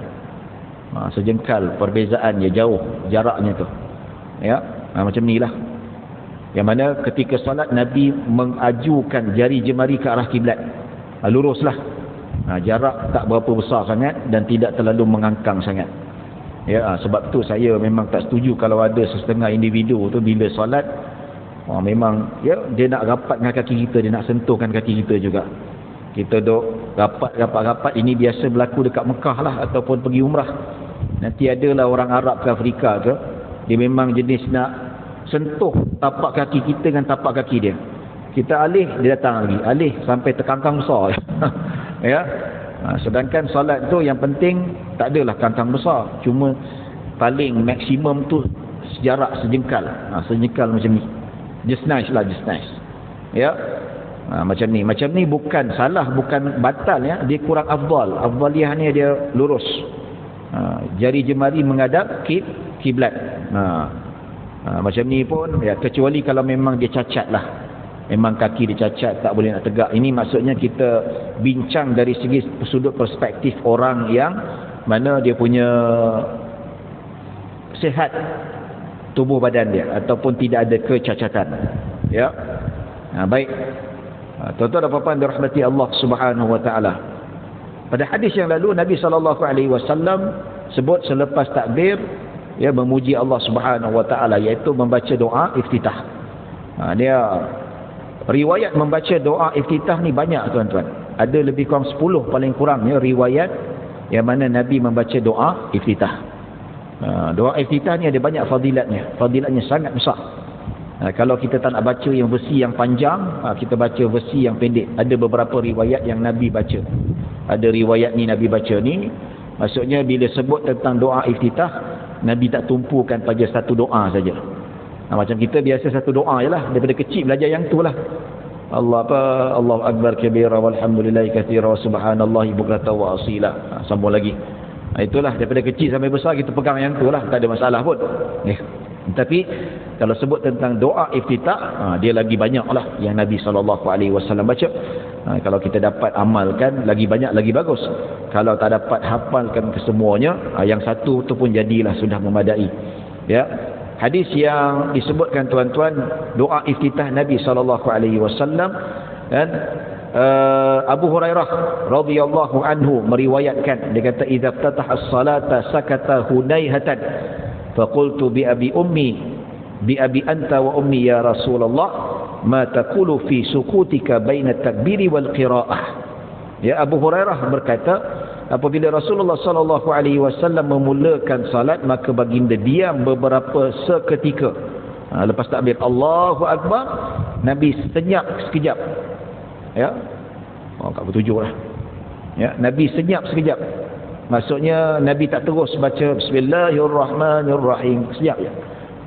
sejengkal perbezaan dia, jauh jaraknya tu, ya. Macam ni lah, yang mana ketika solat Nabi mengajukan jari jemari ke arah kiblat, luruslah. Jarak tak berapa besar sangat dan tidak terlalu mengangkang sangat, ya. Sebab tu saya memang tak setuju kalau ada setengah individu tu bila solat, memang, ya, dia nak rapat dengan kaki kita, dia nak sentuhkan kaki kita juga. Kita duk rapat. Ini biasa berlaku dekat Mekah lah, ataupun pergi umrah. Nanti adalah orang Arab ke Afrika ke, dia memang jenis nak sentuh tapak kaki kita dengan tapak kaki dia. Kita alih, dia datang lagi, alih sampai terkangkang besar. Ya. Sedangkan solat tu yang penting tak adalah kangkang besar, cuma paling maksimum tu jarak sejengkal, sejengkal macam ni. Just nice lah, just nice, ya. Macam ni bukan salah, bukan batal, ya. Dia kurang afdal. Afdaliyahnya dia lurus, jari jemari menghadap kiblat. Macam ni pun, ya, kecuali kalau memang dia cacat lah, memang kaki dia cacat, tak boleh nak tegak. Ini maksudnya kita bincang dari segi sudut perspektif orang yang mana dia punya sihat tubuh badan dia, ataupun tidak ada kecacatan, ya. Baik, tuan-tuan dan puan-puan dirahmati Allah Subhanahu wa taala. Pada hadis yang lalu Nabi SAW sebut selepas takbir, ya, memuji Allah Subhanahu wa taala, iaitu membaca doa iftitah. Dia riwayat membaca doa iftitah ni banyak, tuan-tuan. Ada lebih kurang 10 paling kurangnya riwayat yang mana Nabi membaca doa iftitah. Doa iftitah ni ada banyak fadilatnya sangat besar. Kalau kita tak nak baca yang versi yang panjang, kita baca versi yang pendek. Ada beberapa riwayat yang Nabi baca. Ada riwayat ni Nabi baca ni, maksudnya bila sebut tentang doa iftitah, Nabi tak tumpukan pada satu doa saja. Macam kita biasa satu doa je lah, daripada kecil belajar yang tu lah. Allahu Akbar kabira walhamdulillahi katsira wa subhanallahi bukratan wa asila. Sambung lagi. Itulah daripada kecil sampai besar kita pegang yang tu lah, tak ada masalah pun. Tapi kalau sebut tentang doa iftitah, dia lagi banyaklah yang Nabi SAW baca. Kalau kita dapat amalkan, lagi banyak lagi bagus. Kalau tak dapat hafalkan kesemuanya, yang satu tu pun jadilah sudah memadai. Ya. Hadis yang disebutkan tuan-tuan, doa iftitah Nabi SAW, dan Abu Hurairah radhiyallahu anhu meriwayatkan, dia kata idza ftataha as-salata sakata hunaihatan faqultu bi abi anta wa ummi ya Rasulullah ma taqulu fi sukutika baina takbiri wal qiraah. Ya, Abu Hurairah berkata, apabila Rasulullah sallallahu alaihi wasallam memulakan salat, maka baginda diam beberapa seketika. Lepas takbir Allahu akbar, Nabi senyap sekejap. Ya. Tak bertujuhlah. Ya, Nabi senyap sekejap. Maksudnya Nabi tak terus baca Bismillahirrahmanirrahim, senyap je.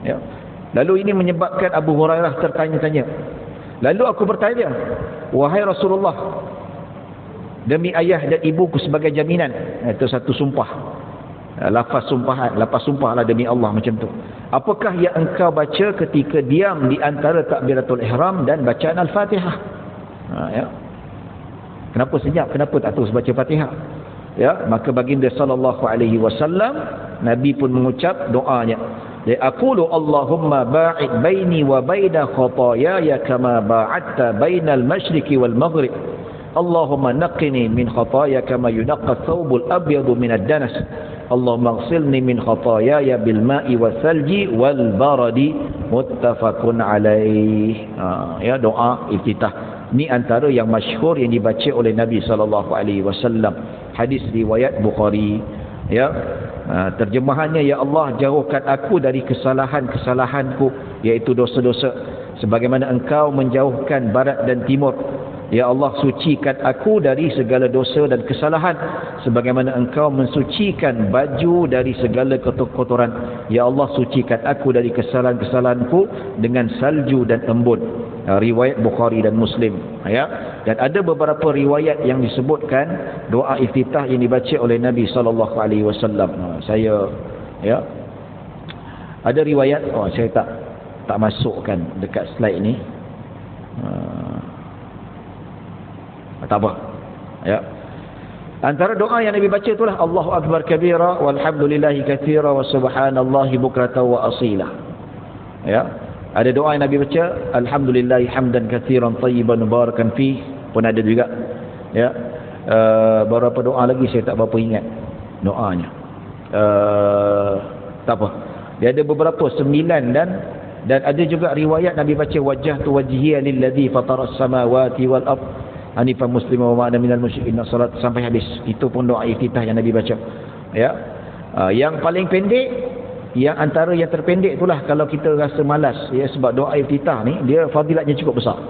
Ya. Lalu ini menyebabkan Abu Hurairah tertanya-tanya. Lalu aku bertanya, wahai Rasulullah, demi ayah dan ibuku sebagai jaminan. Itu satu sumpah. Lafaz sumpahan, lafaz sumpahlah demi Allah macam tu. Apakah yang engkau baca ketika diam di antara takbiratul ihram dan bacaan al-Fatihah? Ya. Kenapa senyap? Kenapa tak terus baca Fatihah? Ya, maka baginda sallallahu alaihi wasallam, Nabi pun mengucap doanya. Dia aqulu Allahumma ba'id baini wa baina khataayaya kama ba'adta bainal masyriqi wal maghrib. Allahumma naqqini min khataaya kama yunqqa ath-thawbul abyadu min ad-danas. Allahumma ighsilni min khataayaya bil ma'i was-salji wal baradi. Muttafaqun alaih. Ya, doa iftitah. Ini antara yang masyhur yang dibaca oleh Nabi sallallahu alaihi wasallam. Hadis riwayat Bukhari. Ya. Terjemahannya, ya Allah, jauhkan aku dari kesalahan-kesalahanku, iaitu dosa-dosa, sebagaimana engkau menjauhkan barat dan timur. Ya Allah, sucikan aku dari segala dosa dan kesalahan, sebagaimana engkau mensucikan baju dari segala kotoran. Ya Allah, sucikan aku dari kesalahan-kesalahanku dengan salju dan embun. Riwayat Bukhari dan Muslim. Ya. Dan ada beberapa riwayat yang disebutkan doa iftitah yang dibaca oleh Nabi sallallahu alaihi wasallam. Saya, ya, ada riwayat, saya tak masukkan dekat slide ni. Tak apa. Ya. Antara doa yang Nabi baca itulah Allahu akbar kabira walhamdulillahi katsira wa subhanallahi bukratan wa asila. Ya. Ada doa yang Nabi baca, alhamdulillahi hamdan katsiran tayyiban mubarakan fi, pun ada juga. Ya. Beberapa doa lagi saya tak berapa ingat doanya. Tak apa. Dia ada beberapa 9 dan ada juga riwayat Nabi baca wajjahtu wajhiya lilladzi fataras samawati wal ardh hanifan musliman wa ma'ana minal musyrikin salat sampai habis. Itu pun doa iftitah yang Nabi baca. Ya. Yang paling pendek, yang antara yang terpendek itulah kalau kita rasa malas, ya, sebab doa iftitah ni dia fadilatnya cukup besar.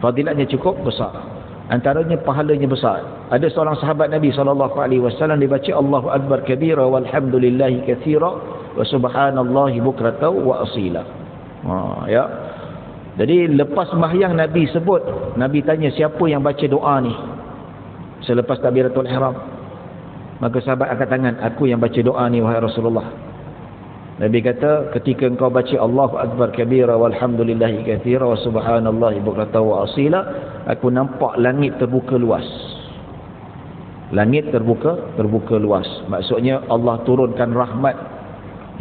Fadilatnya cukup besar. Antaranya pahalanya besar. Ada seorang sahabat Nabi sallallahu alaihi wasallam dia baca Allahu akbar kabira walhamdulillahi katsira wa subhanallahi bukratan wa asila. Ya. Jadi lepas sembahyang Nabi sebut, Nabi tanya siapa yang baca doa ni selepas takbiratul ihram. Maka sahabat angkat tangan, aku yang baca doa ni wahai Rasulullah. Nabi kata, ketika engkau baca Allahu akbar kabira walhamdulillahi katsira wa subhanallahi bukratan wa asila, aku nampak langit terbuka luas. Langit terbuka luas. Maksudnya Allah turunkan rahmat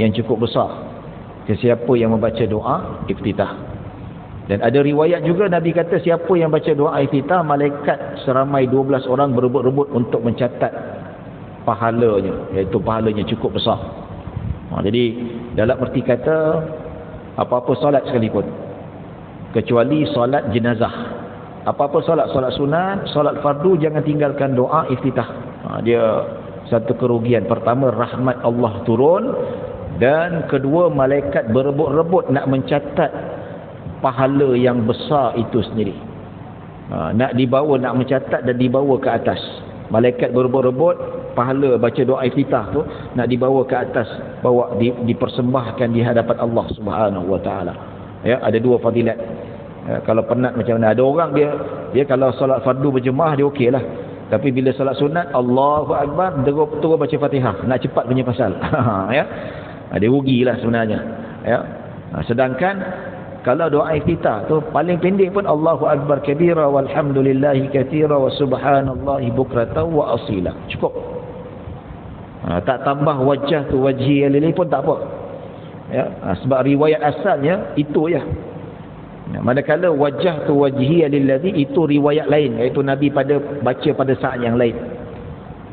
yang cukup besar ke siapa yang membaca doa iftitah. Dan ada riwayat juga Nabi kata siapa yang baca doa iftitah, malaikat seramai 12 orang berebut-rebut untuk mencatat pahalanya, iaitu pahalanya cukup besar. Jadi dalam erti kata apa-apa solat sekalipun, kecuali solat jenazah, apa-apa solat sunat, solat fardu, jangan tinggalkan doa iftitah. Dia satu kerugian. Pertama, rahmat Allah turun, dan kedua, malaikat berebut-rebut nak mencatat pahala yang besar itu sendiri. Nak dibawa, nak mencatat dan dibawa ke atas. Malaikat berebut-rebut pahala baca doa iftitah tu nak dibawa ke atas, bawa dipersembahkan di hadapan Allah Subhanahu wa taala. Ya, ada dua fadilat. Ya, kalau penat macam mana, ada orang dia kalau solat fardu berjemaah dia okeylah. Tapi bila solat sunat Allahu akbar terus baca Fatihah, nak cepat punya pasal. Ya. Dia rugilah sebenarnya. ya. Sedangkan kalau doa iftitah tu paling pendek pun Allahu akbar kabira walhamdulillahi katsira wa subhanallahi bukratan wa asila. Cukup. Tak tambah wajah tu wajhi lillahi pun tak apa. Ya, sebab riwayat asalnya itu ya. Manakala wajah tu wajhi lillahi itu riwayat lain, iaitu Nabi baca pada saat yang lain.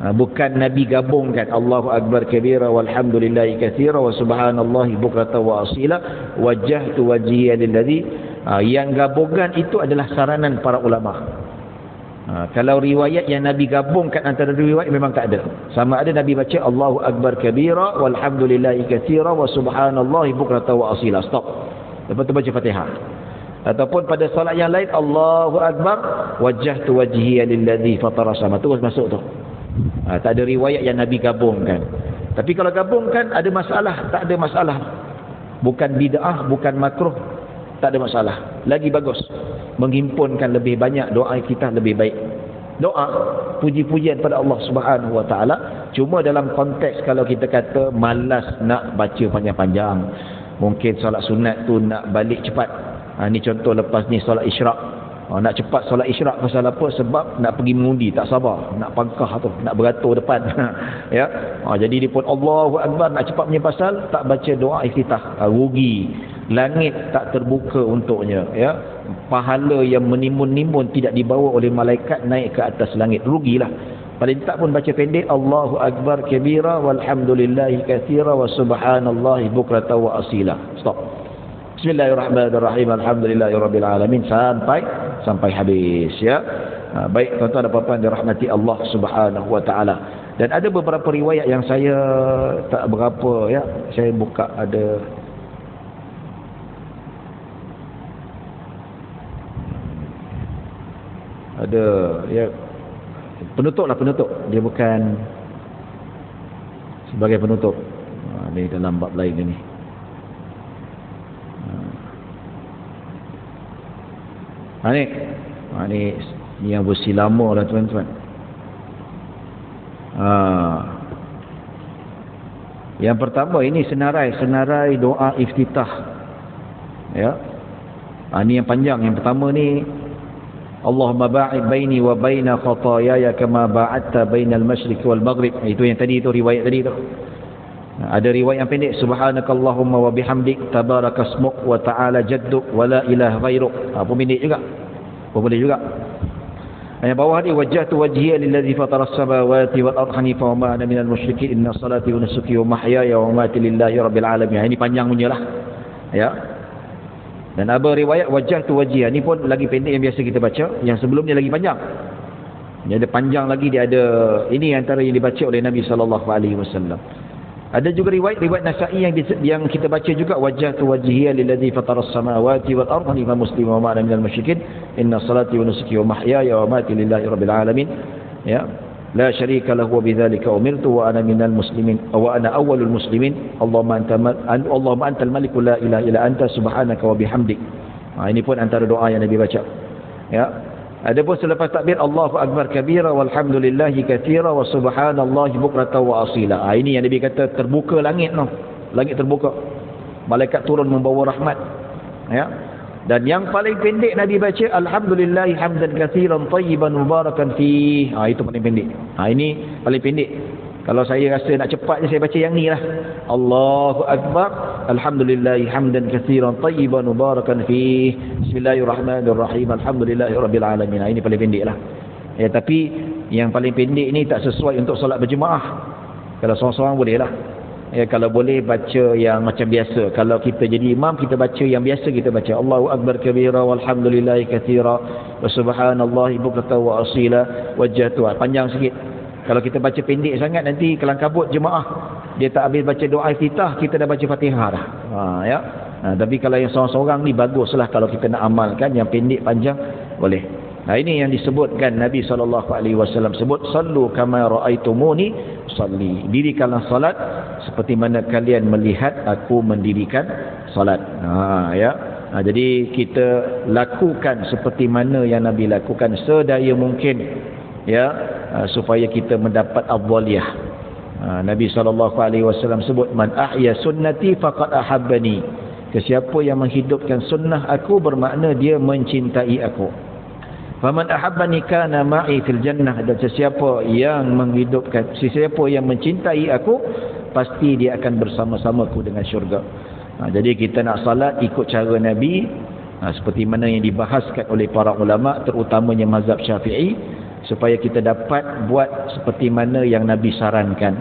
Bukan Nabi gabungkan Allahu akbar kabira walhamdulillahi katsira wa subhanallahi bukratan wa asila wajjahtu wajhiya lillazi. Yang gabungan itu adalah saranan para ulama. Kalau riwayat yang Nabi gabungkan antara riwayat memang tak ada. Sama ada Nabi baca Allahu akbar kabira walhamdulillahi katsira wa subhanallahi bukratan wa asila, stop, lepas tu baca Fatihah. Ataupun pada solat yang lain Allahu akbar wajjahtu wajhiya lillazi fatara sama, terus masuk tu. Tak ada riwayat yang Nabi gabungkan. Tapi kalau gabungkan ada masalah? Tak ada masalah. Bukan bid'ah, bukan makruh, tak ada masalah. Lagi bagus, menghimpunkan lebih banyak doa kita lebih baik. Doa puji-pujian pada Allah Subhanahu Wa Taala. Cuma dalam konteks kalau kita kata malas nak baca panjang-panjang, mungkin solat sunat tu nak balik cepat. Ni contoh lepas ni solat isyraq. Nak cepat solat isyraq pasal apa? Sebab nak pergi mengundi, tak sabar, nak pangkah tu, nak beratur depan. Ya. Jadi dia pun Allahu akbar nak cepat punya pasal tak baca doa iftitah. Rugi. Langit tak terbuka untuknya, ya. Pahala yang menimbun-nimbun tidak dibawa oleh malaikat naik ke atas langit. Rugilah. Paling tak pun baca pendek Allahu akbar kabira walhamdulillahi katsira wa subhanallahi bukratan wa asila. Stop. Bismillahirrahmanirrahim. Alhamdulillahirabbil alamin sampai habis, ya. Baik tuan-tuan dan puan-puan dirahmati Allah Subhanahu Wa Taala. Dan ada beberapa riwayat yang saya tak berapa, ya. Saya buka ada ya, penutup. Dia bukan sebagai penutup. Ini dalam bab lain ini. Ni yang versi lama lah tuan-tuan. Yang pertama ini senarai doa iftitah, ya. Ni yang panjang. Yang pertama ni Allahumma ba'id baini wa baina khataayaya kama ba'adta bainal masyriqi wal maghrib. Itu yang tadi, itu riwayat tadi tu. Ada riwayat yang pendek subhanakallahumma wa bihamdik tabarakasmuk wa ta'ala jadduk wa la ilaha ghairuk. Apa pendek juga. Apa boleh juga. Yang bawah ni wajjahtu wajhiya lillazi fatara as-samawati wal ardi hanifa wa ma ana minal musyrikin inna salati wa nusuki wa mahyaya wa mamati lillahi rabbil alamin. Ini panjang punyalah. Ya. Dan ada riwayat wajjahtu wajhiya, ni pun lagi pendek yang biasa kita baca. Yang sebelumnya lagi panjang. Dia ada panjang lagi, dia ada ini antara yang dibaca oleh Nabi sallallahu alaihi wasallam. Ada juga riwayat Nasa'i yang kita baca juga wajjahtu wajhiya lillazi fataras samawati wal ardi wa muslima wa ma'ana minal musyrikin inna salati wa nusuki wa mahyaya wa mamati lillahi rabbil alamin, ya, la syarika lahu wa bidzalika umirtu wa ana minal muslimin wa ana awwalul muslimin Allahumma antal malik la ilaha illa anta subhanaka wa bihamdik. Ini pun antara doa yang Nabi baca, ya. Adapun selepas takbir Allahu akbar kabira walhamdulillahi katsira wa subhanallahi bukratan wa asila. Ini yang Nabi kata terbuka langit noh. Langit terbuka. Malaikat turun membawa rahmat. Ya. Dan yang paling pendek Nabi baca alhamdulillahi hamdan katsiran tayyiban mubarakan fi. Itu paling pendek. Ini paling pendek. Kalau saya rasa nak cepat saya baca yang ni lah. Allahu akbar alhamdulillahi hamdan katsiran tayyiban mubarakan fi. Bismillahirrahmanirrahim. Alhamdulillahirabbil alamin. Ini paling pendek lah. Ya, tapi yang paling pendek ni tak sesuai untuk solat berjemaah. Kalau seorang-seorang boleh lah. Ya, kalau boleh baca yang macam biasa. Kalau kita jadi imam, kita baca yang biasa kita baca. Allahu akbar kabira walhamdulillahi katsira wa subhanallahi bukratan wa asila wajjahtu. Panjang sikit. Kalau kita baca pendek sangat nanti kelang kabut jemaah. Dia tak habis baca doa iftitah, kita dah baca Fatihah dah. Ya. Tapi kalau yang seorang-seorang ni baguslah kalau kita nak amalkan yang pendek panjang boleh. Ini yang disebutkan Nabi SAW sebut sallu kama raaitumuni salli. Dirikanlah salat seperti mana kalian melihat aku mendirikan salat. Ya. Jadi kita lakukan seperti mana yang Nabi lakukan sedaya mungkin, ya, supaya kita mendapat afdaliyah. Nabi SAW sebut man ahya sunnati faqad ahabbani. Sesiapa yang menghidupkan sunnah aku bermakna dia mencintai aku. Faman ahabbani kana ma'i fil jannah. Dan sesiapa yang menghidupkan, sesiapa yang mencintai aku, pasti dia akan bersama-samaku dengan syurga. Jadi kita nak salat ikut cara Nabi, seperti mana yang dibahaskan oleh para ulama, terutamanya mazhab Syafi'i, supaya kita dapat buat seperti mana yang Nabi sarankan.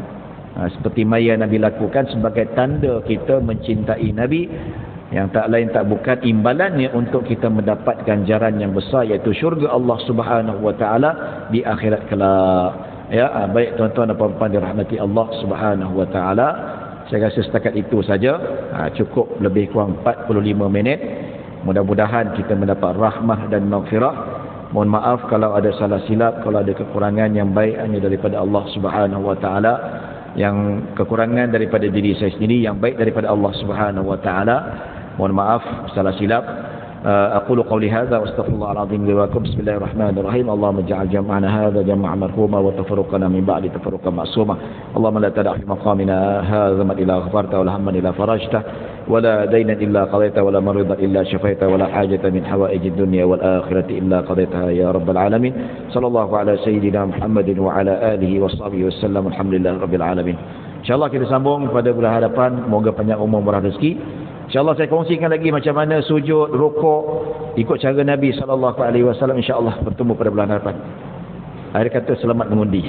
Seperti mana yang Nabi lakukan sebagai tanda kita mencintai Nabi, yang tak lain tak bukan imbalannya untuk kita mendapat ganjaran yang besar, iaitu syurga Allah Subhanahu wa taala di akhirat kelak. Ya, baik tuan-tuan dan puan-puan dirahmati Allah Subhanahu wa taala. Saya rasa setakat itu saja. Cukup lebih kurang 45 minit. Mudah-mudahan kita mendapat rahmah dan maghfirah. Mohon maaf kalau ada salah silap, kalau ada kekurangan, yang baik hanya daripada Allah Subhanahu wa taala. Yang kekurangan daripada diri saya sendiri, yang baik daripada Allah Subhanahu wa taala. Mohon maaf salah silap. أقول قولي هذا واستغفر الله العظيم لي ولكم. بسم الله الرحمن الرحيم. اللهم اجعل جمعنا هذا جمعا مرحوما وتفرقنا من بعد تفرقا معصوما. اللهم لا تدع في مقامنا هذا ذنبا إلا غفرته ولا هما إلا فرجته ولا دينا إلا قضيته ولا مريضا إلا شفيته ولا حاجة من حوائج الدنيا والآخرة إلا قضيتها يا رب العالمين. صلى الله على سيدنا محمد وعلى آله وصحبه وسلم. الحمد لله رب العالمين. InsyaAllah kita sambung pada bulan hadapan. Moga panjang umur murah rezeki. InsyaAllah saya kongsikan lagi macam mana sujud, rukuk ikut cara Nabi SAW. InsyaAllah bertemu pada bulan hadapan. Akhir kata selamat mengundi.